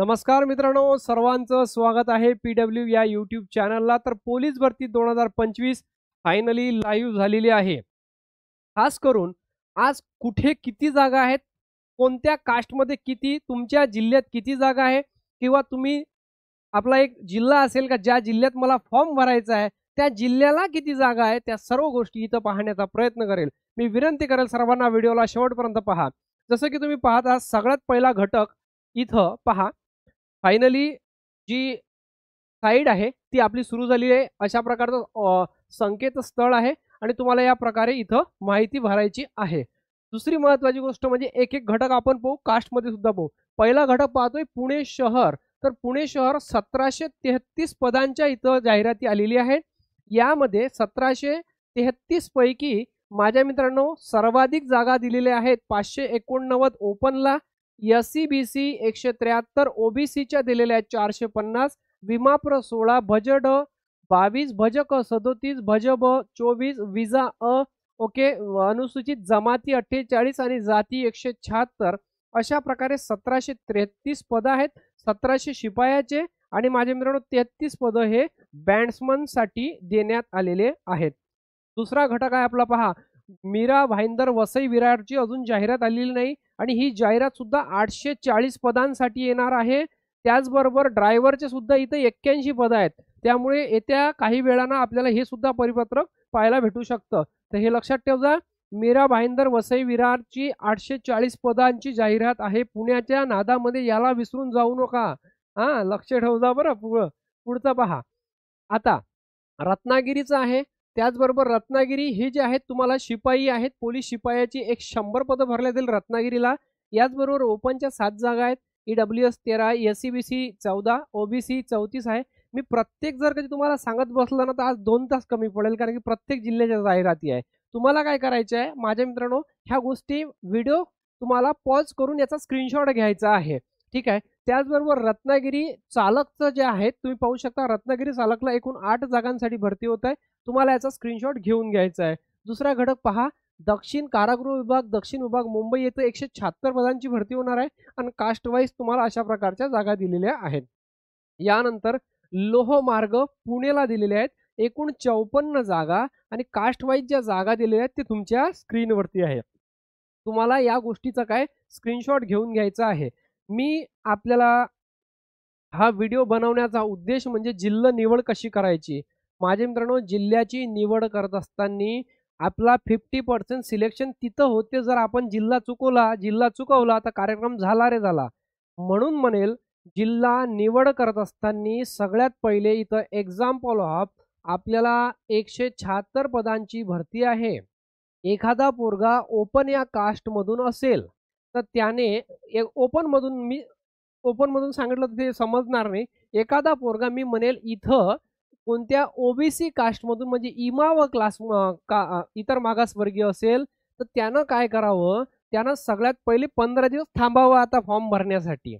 नमस्कार मित्रांनो, सर्वांचं स्वागत आहे पीडब्ल्यू या यूट्यूब चॅनलला। तर पोलीस भरती 2025 फायनली लाईव्ह झालेली आहे। खास करून आज कुठे किती जागा आहेत, कोणत्या कास्टमध्ये किती, तुमच्या जिल्ह्यात किती जागा आहे, किंवा तुम्ही आपला एक जिल्हा असेल का ज्या जिल्ह्यात मला फॉर्म भरायचा आहे त्या जिल्ह्याला किती जागा आहे, त्या सर्व गोष्टी इथं पाहण्याचा प्रयत्न करेल। मी विनंती करेल सर्वांना व्हिडिओला शेवटपर्यंत पहा। जसं की तुम्ही पाहत आहात, सगळ्यात पहिला घटक इथं पहा। फायनली जी साइड आहे ती आपली सुरू झाली आहे। अशा प्रकारचं संकेतस्थळ आहे आणि तुम्हाला या प्रकारे इथं माहिती भरायची आहे। दुसरी महत्त्वाची गोष्ट म्हणजे एक एक घटक आपण पाहू, कास्टमध्ये सुद्धा पाहू। पहिला घटक पाहतोय पुणे शहर। तर पुणे शहर 1733 पदांच्या इथं जाहिराती आलेली आहेत। यामध्ये 1733 पैकी माझ्या मित्रांनो सर्वाधिक जागा दिलेल्या आहेत 589 ओपनला, SC/BC 173, OBCच्या दिलेल्या आहेत 450, विमाप्र 16, भज ड 22, भज क 37, भज ब 24, विजा अ ओके, अनुसूचित जमाती 48 आणि जाती 176। अशा प्रकारे 1733 पद आहेत। 1700 शिपायाचे आणि माझे मित्रांनो 33 पद हे बँड्समन साठी देण्यात आलेले आहेत। दुसरा घटक आहे आपला पहा, मीरा भाईंदर वसई विरारची अजून जाहिरात आलेली नाही आणि ही जाहिरात सुद्धा 840 पदांसाठी येणार आहे। त्याचबरोबर ड्रायव्हरचे सुद्धा इथे 81 पद आहेत। त्यामुळे येत्या काही वेळानं आपल्याला हे सुद्धा परिपत्रक पाहायला भेटू शकतं। तर हे लक्षात ठेवा, मीरा भाईंदर वसई विरारची 840 पदांची जाहिरात आहे पुण्याच्या नादामध्ये, याला विसरून जाऊ नका। लक्ष ठेवा बरं। पुढचं पहा, आता रत्नागिरीचं आहे। त्याचबरोबर रत्नागिरी हे जे आहेत तुम्हाला शिपाई आहेत, पोलीस शिपायाची 100 पदं भरल्या जाईल रत्नागिरीला। याचबरोबर ओपनच्या 7 जागा आहेत, EWS 13, SC/BC 14, OBC 34 आहे। मी प्रत्येक जर कधी तुम्हाला सांगत बसलं ना तर आज 2 तास कमी पडेल, कारण की प्रत्येक जिल्ह्याच्या जाहिराती आहे। तुम्हाला काय करायचं आहे माझ्या मित्रांनो, ह्या गोष्टी व्हिडिओ तुम्हाला पॉज करून याचा स्क्रीनशॉट घ्यायचा आहे, ठीक आहे। त्याचबरोबर रत्नागिरी चालकचं जे आहे तुम्ही पाहू शकता, रत्नागिरी चालकला एकूण 8 जागांसाठी भरती होत आहे। तुम्हाला याचा स्क्रीनशॉट घेऊन घ्यायचा आहे। दुसरा घटक पहा, दक्षिण कारागृह विभाग दक्षिण विभाग मुंबई येथे 176 पदांची भरती होणार आहे आणि कास्ट वाईज तुम्हाला अशा प्रकारच्या जागा दिलेल्या आहेत। यानंतर लोहमार्ग पुणेला दिलेले आहेत, एकूण 54 जागा आणि कास्ट वाईज ज्या जागा दिलेल्या आहेत ते तुमच्या स्क्रीनवरती आहे। तुम्हाला या गोष्टीचा काय स्क्रीनशॉट घेऊन घ्यायचा आहे। मी आपल्याला हा व्हिडिओ बनवण्याचा उद्देश म्हणजे जिल्हा निवड कशी करायची। माझे मित्रांनो, जिल्ह्याची निवड करत असताना आपला 50% सिलेक्शन तिथं होते जर आपण जिल्हा चुकवला तर कार्यक्रम झाला रे झाला। म्हणून म्हणेल, जिल्हा निवड करत असताना सगळ्यात पहिले इथं एक्झाम्पल ऑफ आपल्याला 176 पदांची भरती आहे। एखादा पोरगा ओपन या कास्टमधून असेल तर त्याने ओपन मधून सांगितलं तर ते समजणार नाही। एखादा पोरगा मी म्हणेल इथं कोणत्या OBC कास्टमधून म्हणजे इमा व क्लास इतर मागासवर्गीय असेल तर त्यानं काय करावं, त्यानं सगळ्यात पहिले 15 दिवस थांबावं आता फॉर्म भरण्यासाठी।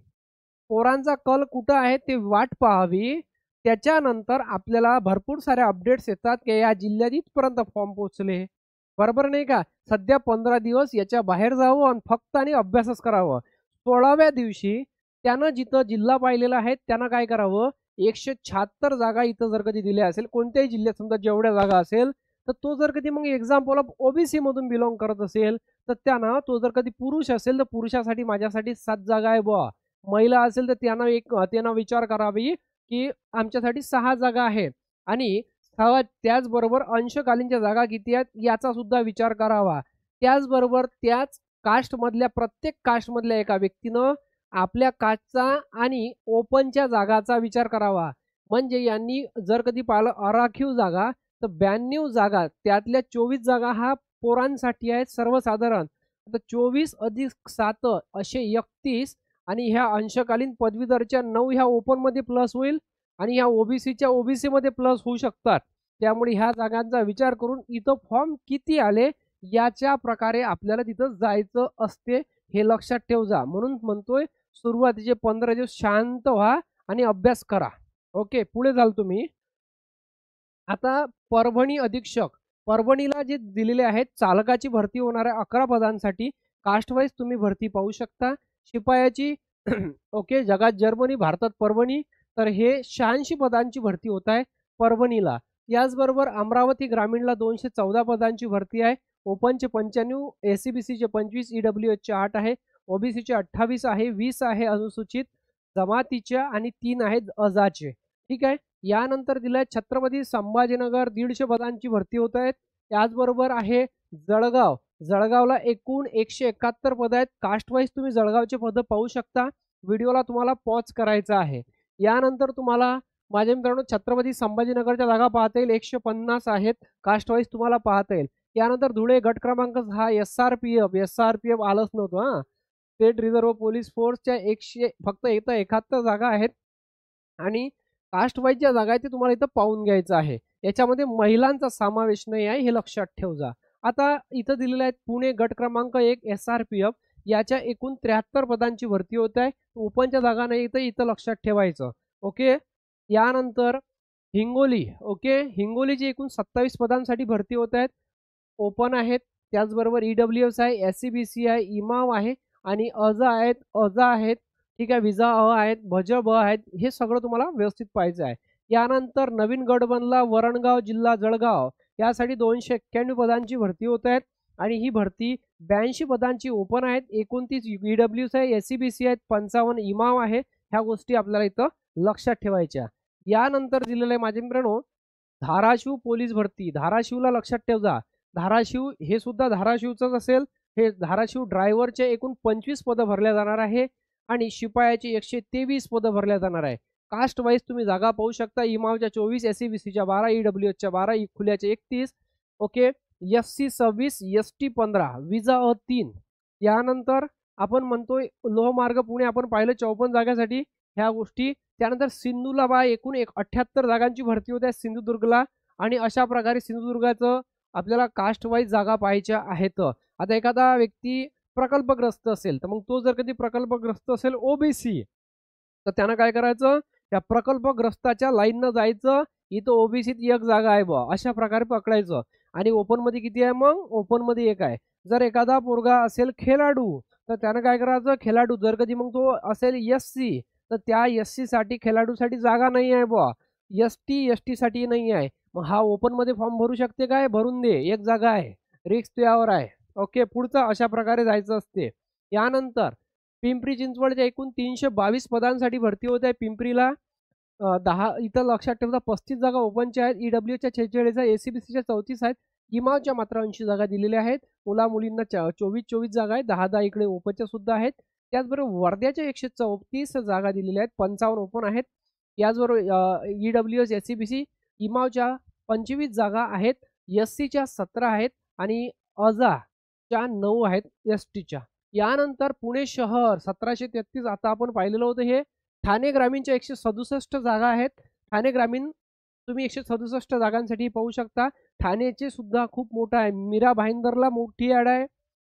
पोरांचा कल कुठं आहे ते वाट पाहावी। त्याच्यानंतर आपल्याला भरपूर सारे अपडेट्स येतात की या जिल्ह्यात इथपर्यंत फॉर्म पोहोचले, बरोबर नाही का। सध्या 15 दिवस याच्या बाहेर जावं आणि फक्त आणि अभ्यासच करावं। 16व्या दिवशी त्यानं जिथं जिल्हा पाहिलेला आहे त्यानं काय करावं, 176 जागा इथं जर कधी दिल्या असेल कोणत्याही जिल्ह्यात समजा जेवढ्या जागा असेल तर तो जर कधी मग एक्झाम्पल ऑफ OBC मधून बिलॉंग करत असेल तर त्यानं तो जर कधी पुरुष असेल तर पुरुषासाठी माझ्यासाठी 7 जागा आहे बुवा। महिला असेल तर त्यानं विचार करावी की आमच्यासाठी 6 जागा आहेत आणि त्याचबरोबर अंशकालीनच्या जागा किती आहेत याचा सुद्धा विचार करावा। त्याचबरोबर त्याच कास्टमधल्या प्रत्येक कास्टमधल्या एका व्यक्तीनं आपल्या कास्टचा आणि ओपनच्या जागाचा विचार करावा। म्हणजे यांनी जर कधी पाहिलं आराखीव जागा तर 92 जागा, त्यातल्या 24 जागा हा पोरांसाठी आहेत सर्वसाधारण। आता 24 अधिक 7 असे 31 आणि ह्या अंशकालीन पदवीधरच्या 9 ह्या ओपन मध्ये प्लस होईल आणि ह्या OBCच्या OBC मध्ये प्लस होऊ शकतात। त्यामुळे ह्या जागांचा विचार करून इथं फॉर्म किती आले याच्या प्रकारे आपल्याला तिथं जायचं असते, हे लक्षात ठेव जा। म्हणून म्हणतोय सुरुवातीचे 15 दिवस शांत व्हा आणि अभ्यास करा। ओके, पुढे जाल तुम्ही। आता परभणी अधीक्षक, परभणीला जे दिलेले आहेत चालकाची भरती होणार आहे 11 पदांसाठी। कास्ट वाईज तुम्ही भरती पाहू शकता। शिपायाची ओके, जगात जर्मनी, भारतात परभणी. तर हे 86 पदांची भरती होत आहे परभणीला. याचबरोबर अमरावती ग्रामीणला 214 पदांची भरती आहे. ओपनचे 95, एससीबीसीचे 25, ईडब्ल्यूएचचे 8 आहे, ओबीसीचे 28 आहे, 20 आहे अनुसूचित जमातीच्या आणि 3 आहेत अजाचे. ठीक आहे. यानंतर दिलंय छत्रपती संभाजीनगर 150 पदांची भरती होत आहेत. याचबरोबर आहे जळगाव. जळगावला एकूण 171 पद आहेत. कास्ट वाईज तुम्ही जळगावचे पद पाहू शकता. व्हिडिओला तुम्हाला पॉज करायचा आहे. यानंतर तुम्हाला माझ्या मित्रांनो छत्रपती संभाजीनगरच्या जागा पाहता येईल, 150 आहेत. कास्ट वाईज तुम्हाला पाहता येईल. यानंतर धुळे गट क्रमांक 6 एसआरपीएफ आलंच नव्हतं हा. स्टेट रिझर्व्ह पोलीस फोर्सच्या 100 फक्त इथं 71 जागा आहेत आणि कास्ट वाईज ज्या जागा आहेत ते तुम्हाला इथं पाहून घ्यायचं आहे. याच्यामध्ये महिलांचा समावेश नाही आहे, हे लक्षात ठेव जा. आता इथं दिलेलं आहे पुणे गट क्रमांक 1 एसआरपीएफ याच्या एकूण 73 पदांची भरती होत आहे. ओपनच्या जागा नाही इथं लक्षात ठेवायचं. ओके. यानंतर हिंगोली. ओके, हिंगोलीची एकूण 27 पदांसाठी भरती होत आहेत. ओपन आहेत. त्याचबरोबर ईडब्ल्यूएस आहे, एससीबीसी आहे, इमाव आहे आणि अजा आहेत. ठीक आहे, विजा आहेत, भज आहेत. हे सगळं तुम्हाला व्यवस्थित पाहायचं आहे. यानंतर नवीन गट बनला वरणगाव जिल्हा जळगाव. यासाठी 291 पदांची भरती होत आहेत आणि ही भरती 82 पदांची ओपन आहेत. 29 ईडब्ल्यूएस आहे, एससीबीसी आहेत, 55 इमाव आहे. ह्या गोष्टी आपल्याला इथं लक्षात ठेवायच्या. यानंतर दिलेलं आहे माझे मित्रांनो धाराशिव पोलीस भरती. धाराशिवला लक्षात ठेव जा. धाराशिव हे सुद्धा धाराशिवचंच असेल. हे धाराशिव ड्रायव्हरचे एकूण 25 पदं भरल्या जाणार आहे आणि शिपायाची 123 पदं भरल्या जाणार आहे. कास्ट वाईज तुम्ही जागा पाहू शकता. इमावच्या 24, एससीबीसीच्या 12, ईडब्ल्यूएचच्या 12, खुल्याच्या 31. ओके. एससी 26, एसटी 15, विजा 3. यानंतर आपण म्हणतोय लोहमार्ग पुणे आपण पाहिलं 54 जागासाठी ह्या गोष्टी. त्यानंतर सिंधूला एकूण 78 जागांची भरती होते सिंधुदुर्गला आणि अशा प्रकारे सिंधुदुर्गाचं आपल्याला कास्ट वाईज जागा पाहायच्या आहेत. आता एखादा व्यक्ती प्रकल्पग्रस्त असेल तर मग तो जर कधी प्रकल्पग्रस्त असेल ओबीसी तर त्यानं काय करायचं, त्या प्रकल्पग्रस्ताच्या लाईननं जायचं. इथं ओबीसीत एक जागा आहे बा, अशा प्रकारे पकडायचं. आणि ओपन मध्ये किती आहे, मग ओपन मध्ये एक आहे. जर एखादा पोरगा असेल खेळाडू तर त्यानं काय करायचं, खेळाडू जर कधी मग तो असेल एससी तर त्या एससी साठी खेळाडूसाठी जागा नाही आहे बा, एसटी साठी नाही आहे. मग हा ओपन मध्ये फॉर्म भरू शकते काय, भरून दे, एक जागा आहे, रिक्स तुझ्यावर आहे. ओके, पुढचा अशा प्रकारे जायचं असते. यानंतर पिंपरी चिंचवडच्या एकूण 322 पदांसाठी भरती होत आहे. पिंपरीला 10 इथं लक्षात ठेवता 35 जागा ओपनच्या आहेत. ईडब्ल्यूच्या 46 आहे, एसीबीसीच्या 34 आहेत. इमावच्या मात्र 80 जागा दिलेल्या आहेत. मुला मुलींना 24 जागा आहेत. 10 इकडे ओपनच्या सुद्धा आहेत. त्याचबरोबर वर्ध्याच्या 134 जागा दिलेल्या आहेत, 55 ओपन आहेत. याचबरोबर ईडब्ल्यूएस एससीबीसी इमावच्या 25 जागा आहेत, एससीच्या 17 आहेत आणि अजाच्या 9 आहेत एसटीच्या. यानंतर पुणे शहर 1733. आता आपण पाहिलेलं होतं हे ठाणे ग्रामीणच्या 167 जागा आहेत. ठाणे ग्रामीण तुम्ही 167 जागांसाठी पाहू शकता. ठाणेचे सुद्धा खूप मोठा आहे. मीरा भाईंदरला मोठी ॲड आहे,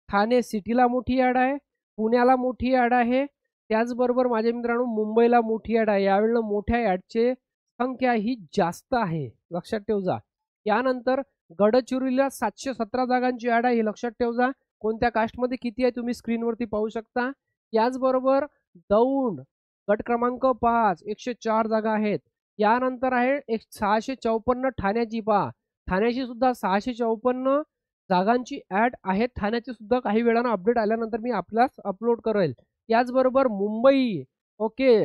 ठाणे सिटीला मोठी ॲड आहे, पुण्याला मोठी ॲड आहे. त्याचबरोबर माझ्या मित्रांनो मुंबईला मोठी ॲड आहे. यावेळेला मोठ्या ॲडचे संख्या ही जास्त आहे, लक्षात ठेव जा. यानंतर गडचिरोलीला 717 जागांची ॲड आहे, हे लक्षात ठेव जा. कोणत्या कास्टमध्ये किती आहे तुम्ही स्क्रीनवरती पाहू शकता. याचबरोबर दौंड गट क्रमांक 5 104 जागा आहेत. यानंतर आहे 654 ठाण्याची पहा, ठाण्याची सुद्धा 654 जागांची ॲड आहेत. ठाण्याची सुद्धा काही वेळानं अपडेट आल्यानंतर मी आपल्यास अपलोड करेल. याचबरोबर मुंबई, ओके,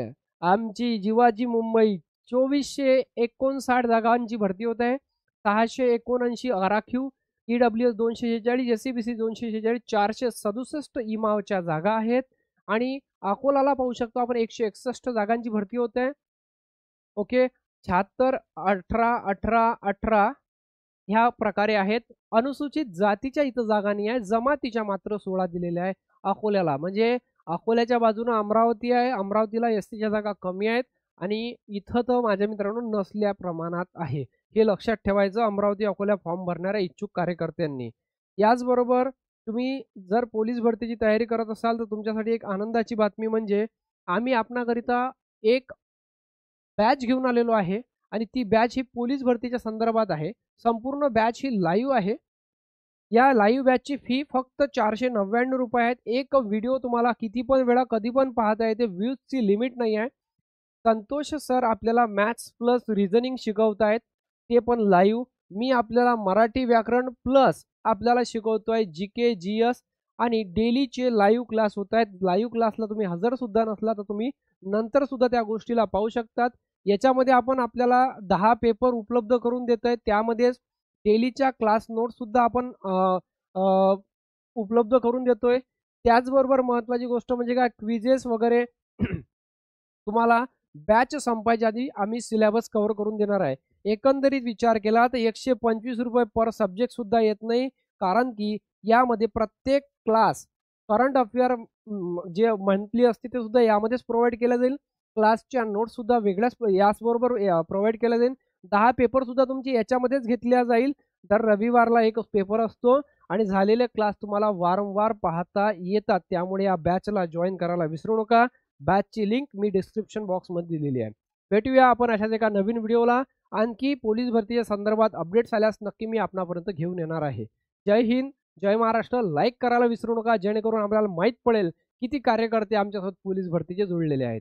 आमची जीवाची मुंबई 2459 जागांची भरती होत आहे. 679 आराखीव, ईडब्ल्यूएस 246, एससीबीसी 246, 467 इमावच्या जागा आहेत. आणि अकोलाला पाहू शकतो आपण 161 जागांची भरती होत आहे. ओके, 76 18 18 18 ह्या प्रकारे आहेत. अनुसूचित जातीच्या इथं जागा नाही आहे, जमातीच्या मात्र 16 दिलेल्या आहे अकोल्याला. म्हणजे अकोल्याच्या बाजूने अमरावती आहे, अमरावतीला एसटीच्या जागा कमी आहेत आणि इथं तर माझ्या मित्रांनो नसल्या प्रमाणात आहे, हे लक्षात ठेवायचं अमरावती अकोला फॉर्म भरणाऱ्या इच्छुक कार्यकर्त्यांनी. याचबरोबर तुम्ही जर पोलीस भरतीची तयारी करत असाल तर तुमच्यासाठी एक आनंदाची बातमी म्हणजे आम्ही आपणाकरिता एक बॅच घेऊन आलेलो आहे आणि ती बॅच ही पोलीस भरतीच्या संदर्भात आहे. संपूर्ण बॅच ही लाईव्ह आहे. या लाईव्ह बॅचची फी फक्त 499 रुपये आहेत. एक व्हिडिओ तुम्हाला किती पण वेळा कधी पण पाहता येते. व्ह्यूजची लिमिट नाही आहे. संतोष सर आपल्याला मॅथ्स प्लस रिझनिंग शिकवतायत, ते पण लाईव्ह. मी आपल्याला मराठी व्याकरण प्लस आपल्याला शिकवतोय जी-के, जी-एस आणि डेलीचे लाईव्ह क्लास होत आहेत. लाईव्ह क्लासला तुम्ही हजर सुद्धा नसला तर तुम्ही नंतर सुद्धा त्या गोष्टीला पाहू शकतात. याच्यामध्ये आपण आपल्याला 10 पेपर उपलब्ध करून देतोय. त्यामध्येच डेलीच्या क्लास नोट्ससुद्धा आपण उपलब्ध करून देतोय. त्याचबरोबर महत्त्वाची गोष्ट म्हणजे काय क्विजेस वगैरे तुम्हाला बॅच संपायच्या आधी आम्ही सिलेबस कव्हर करून देणार आहे. एकंदरीत विचार केला तर 125 रुपये पर सब्जेक्ट सुद्धा येत नाही. कारण की यामध्ये प्रत्येक क्लास करंट अफेअर जे मंथली असते ते सुद्धा यामध्येच प्रोव्हाइड केलं जाईल. क्लासच्या नोट्स सुद्धा वेगळ्याच याचबरोबर प्रोव्हाइड केल्या जाईल. 10 पेपर सुद्धा तुमचे याच्यामध्येच घेतल्या जाईल. दर रविवारला एक पेपर असतो आणि झालेले क्लास तुम्हाला वारंवार पाहता येतात. त्यामुळे या बॅचला जॉईन करायला विसरू नका. बॅचची लिंक मी डिस्क्रिप्शन बॉक्समध्ये दिलेली आहे. भेटूया आपण अशाच एका नवीन व्हिडिओला. आणखी पोलीस भरतीच्या संदर्भात अपडेट्स आल्यास नक्की मी आपणापर्यंत घेऊन येणार आहे. जय हिंद, जय महाराष्ट्र. लाईक करायला विसरू नका जेणेकरून आपल्याला माहीत पडेल किती कार्यकर्ते आमच्यासोबत पोलीस भरतीचे जोडलेले आहेत.